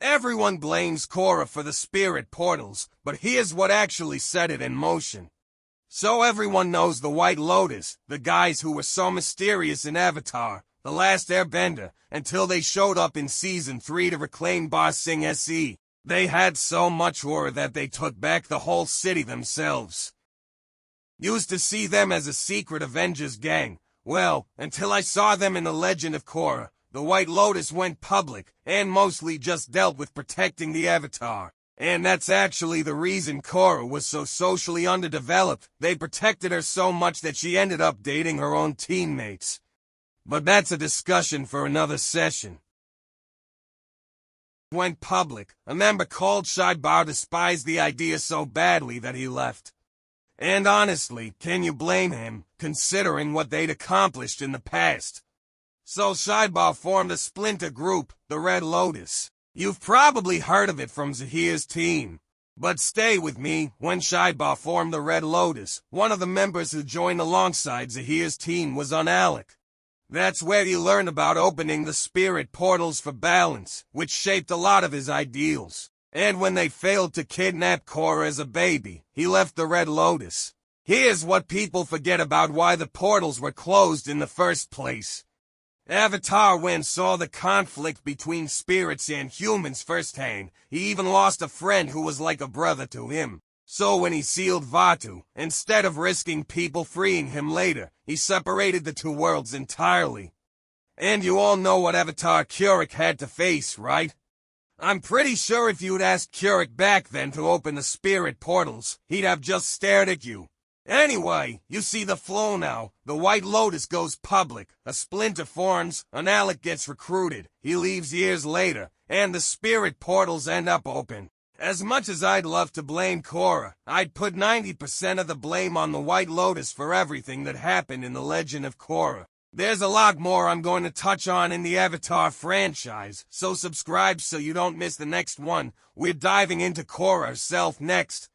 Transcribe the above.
Everyone blames Korra for the spirit portals, but here's what actually set it in motion. So everyone knows the White Lotus, the guys who were so mysterious in Avatar, The Last Airbender, until they showed up in Season 3 to reclaim Ba Sing Se. They had so much horror that they took back the whole city themselves. Used to see them as a secret Avengers gang. Well, until I saw them in The Legend of Korra, the White Lotus went public, and mostly just dealt with protecting the Avatar. And that's actually the reason Korra was so socially underdeveloped. They protected her so much that she ended up dating her own teammates. But that's a discussion for another session. Went public, a member called Shaibar despised the idea so badly that he left. And honestly, can you blame him, considering what they'd accomplished in the past? So Shaibar formed a splinter group, the Red Lotus. You've probably heard of it from Zahir's team. But stay with me, when Shaibar formed the Red Lotus, one of the members who joined alongside Zahir's team was Unalaq. That's where he learned about opening the spirit portals for balance, which shaped a lot of his ideals. And when they failed to kidnap Korra as a baby, he left the Red Lotus. Here's what people forget about why the portals were closed in the first place. Avatar Wen saw the conflict between spirits and humans firsthand. He even lost a friend who was like a brother to him. So when he sealed Vaatu, instead of risking people freeing him later, he separated the two worlds entirely. And you all know what Avatar Kuruk had to face, right? I'm pretty sure if you'd asked Kuruk back then to open the spirit portals, he'd have just stared at you. Anyway, you see the flow now. The White Lotus goes public, a splinter forms, Unalaq gets recruited, he leaves years later, and the spirit portals end up open. As much as I'd love to blame Korra, I'd put 90% of the blame on the White Lotus for everything that happened in The Legend of Korra. There's a lot more I'm going to touch on in the Avatar franchise, so subscribe so you don't miss the next one. We're diving into Korra herself next.